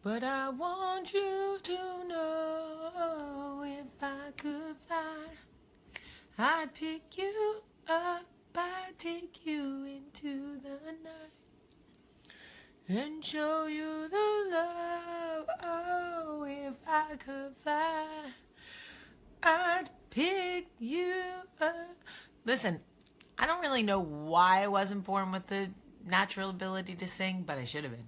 But I want you to know if I could fly, I'd pick you up, I'd take you into the night and show you the love. Oh, if I could fly, I'd pick you up. Listen, I don't really know why I wasn't born with the natural ability to sing, but I should have been.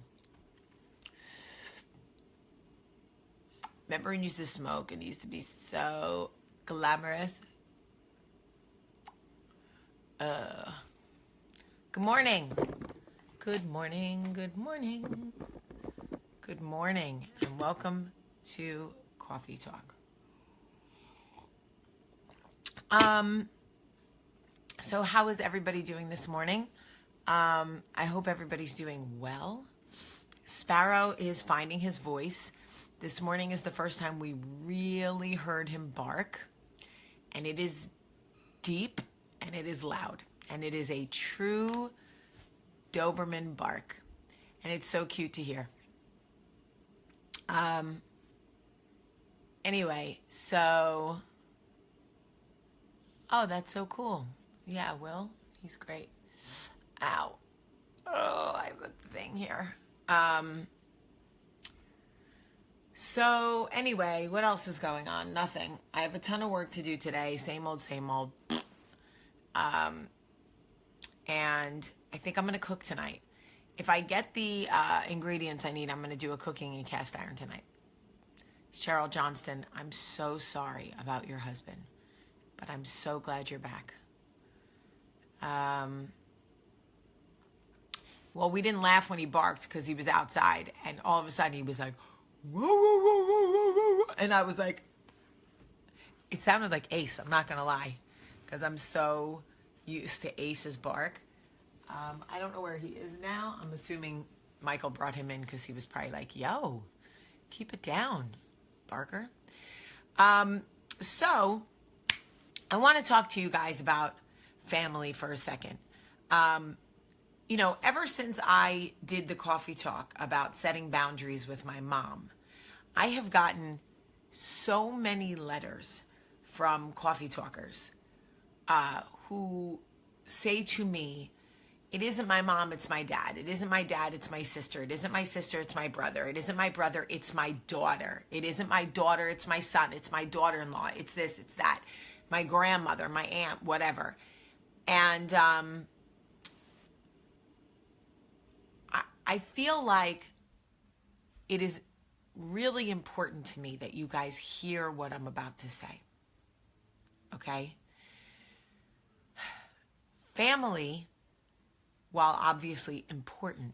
Remember when you used to smoke and it used to be so glamorous? Good morning. Good morning, good morning. Good morning, and welcome to Coffee Talk. So how is everybody doing this morning? I hope everybody's doing well. Sparrow is finding his voice. This morning is the first time we really heard him bark, and it is deep and it is loud, and it is a true Doberman bark, and it's so cute to hear. Anyway, so, oh, that's so cool. Yeah, Will, he's great. Ow. Oh, I have a thing here. So anyway, what else is going on? Nothing. I have a ton of work to do today. Same old, same old. And I think I'm going to cook tonight. If I get the ingredients I need, I'm going to do a cooking in cast iron tonight. Cheryl Johnston, I'm so sorry about your husband, but I'm so glad you're back. Well, we didn't laugh when he barked because he was outside, and all of a sudden he was like, whoa, whoa, whoa, whoa, whoa, whoa. And I was like, it sounded like Ace, I'm not going to lie, because I'm so used to Ace's bark. I don't know where he is now. I'm assuming Michael brought him in because he was probably like, yo, keep it down, Barker. So I want to talk to you guys about family for a second. You know, ever since I did the coffee talk about setting boundaries with my mom, I have gotten so many letters from coffee talkers who say to me, it isn't my mom, it's my dad. It isn't my dad, it's my sister. It isn't my sister, it's my brother. It isn't my brother, it's my daughter. It isn't my daughter, it's my son. It's my daughter-in-law. It's this, it's that. My grandmother, my aunt, whatever. And I feel like it is really important to me that you guys hear what I'm about to say. Okay? Family, while obviously important,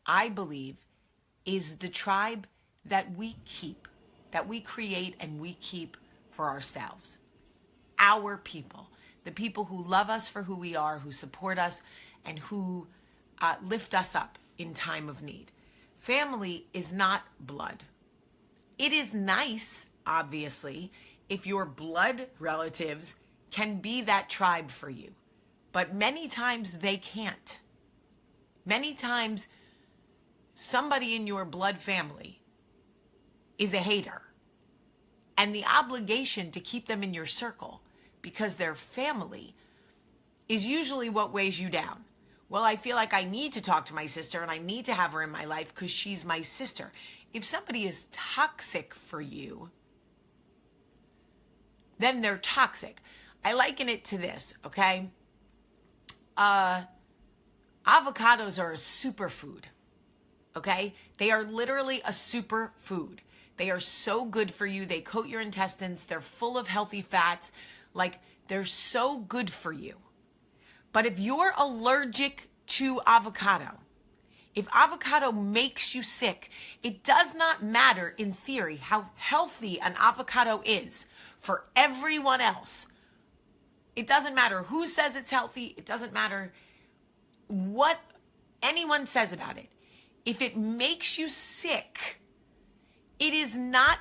I believe is the tribe that we keep, that we create and we keep for ourselves. Our people, the people who love us for who we are, who support us, and who lift us up in time of need. Family is not blood. It is nice, obviously, if your blood relatives can be that tribe for you, but many times they can't. Many times, somebody in your blood family is a hater, and the obligation to keep them in your circle because they're family is usually what weighs you down. Well, I feel like I need to talk to my sister and I need to have her in my life because she's my sister. If somebody is toxic for you, then they're toxic. I liken it to this, okay? Avocados are a superfood, okay? They are literally a superfood. They are so good for you. They coat your intestines. They're full of healthy fats. Like, they're so good for you. But if you're allergic to avocado, if avocado makes you sick, it does not matter in theory how healthy an avocado is for everyone else. It doesn't matter who says it's healthy. It doesn't matter what anyone says about it. If it makes you sick, it is not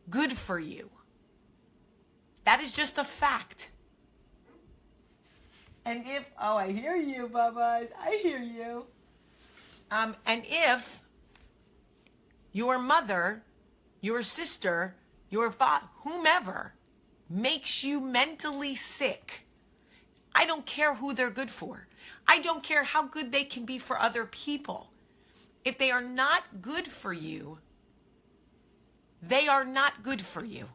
good for you. That is just a fact. And if, oh, I hear you, Bubba's. I hear you. And if your mother, your sister, your father, whomever makes you mentally sick, I don't care who they're good for. I don't care how good they can be for other people. If they are not good for you, they are not good for you.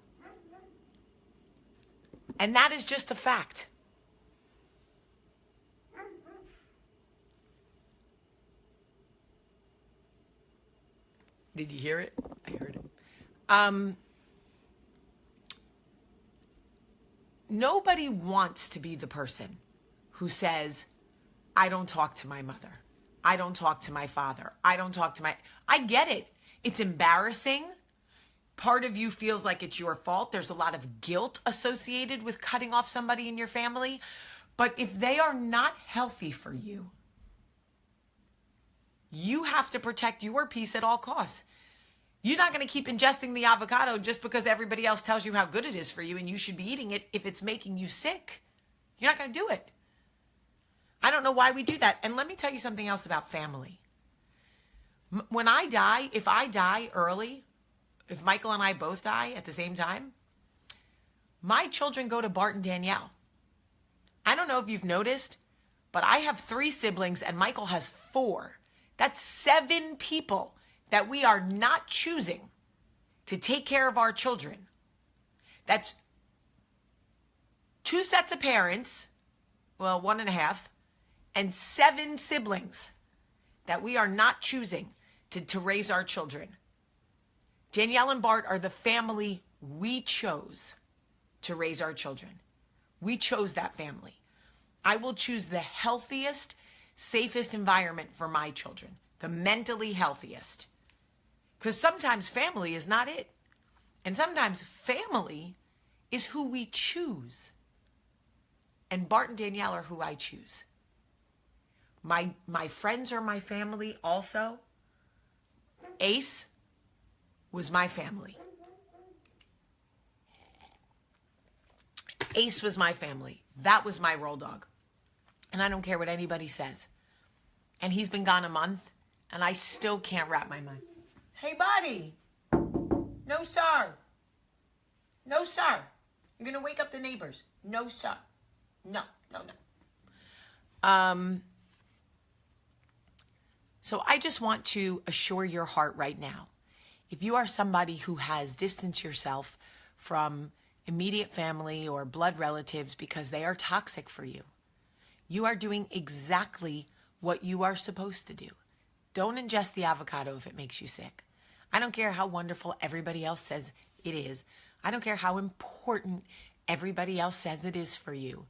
And that is just a fact. Did you hear it? I heard it. Nobody wants to be the person who says, I don't talk to my mother. I don't talk to my father. I don't talk to my... I get it. It's embarrassing. Part of you feels like it's your fault. There's a lot of guilt associated with cutting off somebody in your family. But if they are not healthy for you, you have to protect your peace at all costs. You're not going to keep ingesting the avocado just because everybody else tells you how good it is for you and you should be eating it if it's making you sick. You're not going to do it. I don't know why we do that. And let me tell you something else about family. When I die, if I die early, if Michael and I both die at the same time, my children go to Bart and Danielle. I don't know if you've noticed, but I have 3 siblings and Michael has 4. That's 7 people that we are not choosing to take care of our children. That's 2 sets of parents, well, 1.5, and 7 siblings that we are not choosing to raise our children. Danielle and Bart are the family we chose to raise our children. We chose that family. I will choose the healthiest, safest environment for my children, the mentally healthiest. Because sometimes family is not it. And sometimes family is who we choose. And Bart and Danielle are who I choose. My friends are my family also. Ace was my family. Ace was my family. That was my roll dog. And I don't care what anybody says. And he's been gone a month, and I still can't wrap my mind. Hey, buddy. No, sir. No, sir. You're going to wake up the neighbors. No, sir. No. So I just want to assure your heart right now, if you are somebody who has distanced yourself from immediate family or blood relatives because they are toxic for you, you are doing exactly what you are supposed to do. Don't ingest the avocado if it makes you sick. I don't care how wonderful everybody else says it is. I don't care how important everybody else says it is for you.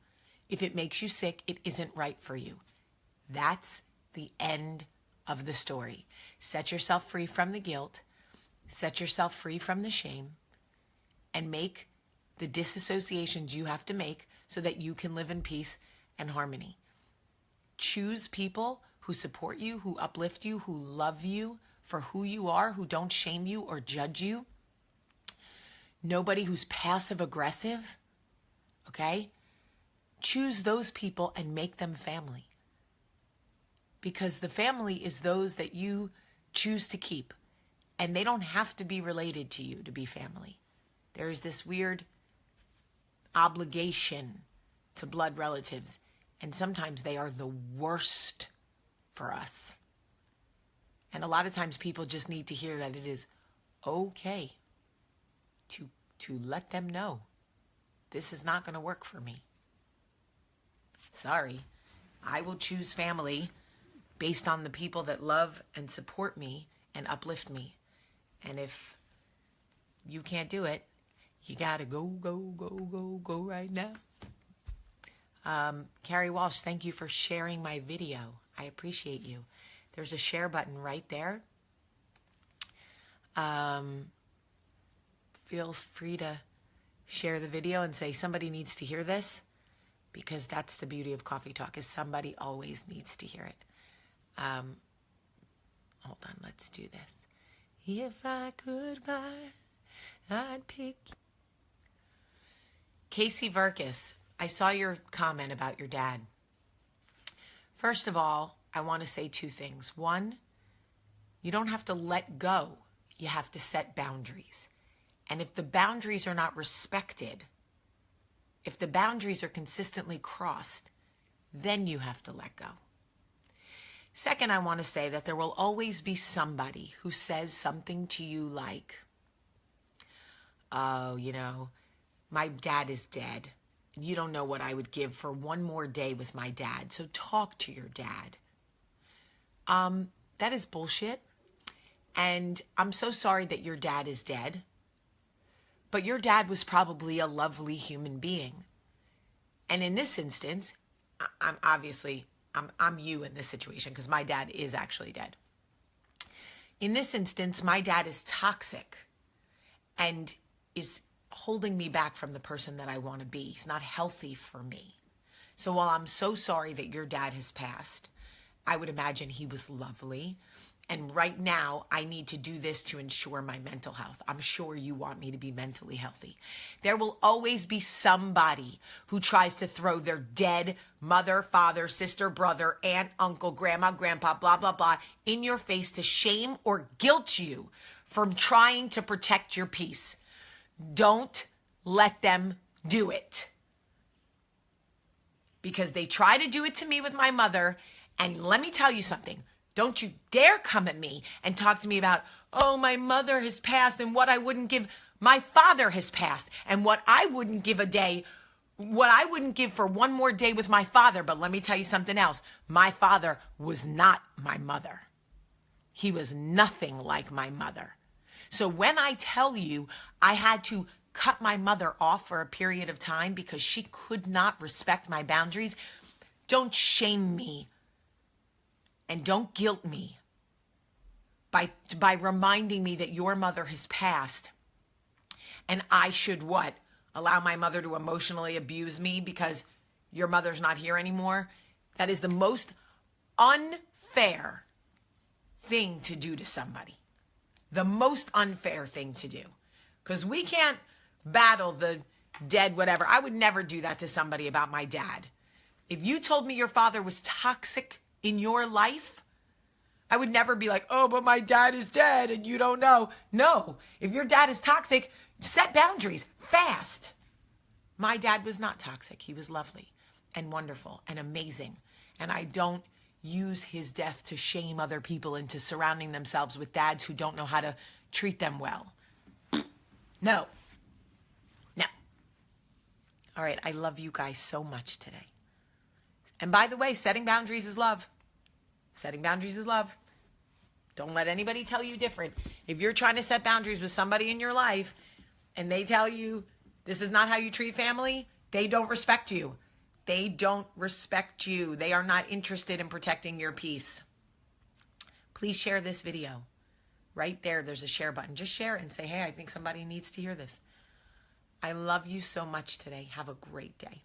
If it makes you sick, it isn't right for you. That's the end of the story. Set yourself free from the guilt. Set yourself free from the shame. And make the disassociations you have to make so that you can live in peace and harmony. Choose people who support you, who uplift you, who love you for who you are, who don't shame you or judge you. Nobody who's passive aggressive, okay? Choose those people and make them family. Because the family is those that you choose to keep. And they don't have to be related to you to be family. There is this weird obligation to blood relatives. And sometimes they are the worst for us. And a lot of times people just need to hear that it is okay to let them know this is not going to work for me. Sorry. I will choose family based on the people that love and support me and uplift me. And if you can't do it, you got to go right now. Carrie Walsh, thank you for sharing my video. I appreciate you. There's a share button right there. Feel free to share the video and say somebody needs to hear this, because that's the beauty of Coffee Talk, is somebody always needs to hear it. Hold on, let's do this. If I could buy, I'd pick. Casey Verkus, I saw your comment about your dad. First of all, I want to say 2 things. 1, you don't have to let go. you have to set boundaries. And if the boundaries are not respected, if the boundaries are consistently crossed, then you have to let go. Second, I want to say that there will always be somebody who says something to you like, oh, my dad is dead. You don't know what I would give for one more day with my dad, so talk to your dad. That is bullshit. And I'm so sorry that your dad is dead. But your dad was probably a lovely human being. And in this instance, I'm you in this situation because my dad is actually dead. In this instance, my dad is toxic and is holding me back from the person that I want to be. He's not healthy for me. So while I'm so sorry that your dad has passed, I would imagine he was lovely. And right now, I need to do this to ensure my mental health. I'm sure you want me to be mentally healthy. There will always be somebody who tries to throw their dead mother, father, sister, brother, aunt, uncle, grandma, grandpa, blah, blah, blah, in your face to shame or guilt you from trying to protect your peace. Don't let them do it. Because they try to do it to me with my mother. And let me tell you something. Don't you dare come at me and talk to me about, oh, my mother has passed and what I wouldn't give. My father has passed and what I wouldn't give what I wouldn't give for one more day with my father. But let me tell you something else. My father was not my mother. He was nothing like my mother. So when I tell you I had to cut my mother off for a period of time because she could not respect my boundaries, don't shame me. And don't guilt me by reminding me that your mother has passed and I should what? Allow my mother to emotionally abuse me because your mother's not here anymore? That is the most unfair thing to do to somebody. The most unfair thing to do. Because we can't battle the dead whatever. I would never do that to somebody about my dad. If you told me your father was toxic in your life, I would never be like, oh, but my dad is dead and you don't know. No, if your dad is toxic, set boundaries fast. My dad was not toxic. He was lovely and wonderful and amazing. And I don't use his death to shame other people into surrounding themselves with dads who don't know how to treat them well. No. All right, I love you guys so much today. And by the way, setting boundaries is love. Setting boundaries is love. Don't let anybody tell you different. If you're trying to set boundaries with somebody in your life and they tell you this is not how you treat family, they don't respect you. They don't respect you. They are not interested in protecting your peace. Please share this video. Right there, there's a share button. Just share it and say, hey, I think somebody needs to hear this. I love you so much today. Have a great day.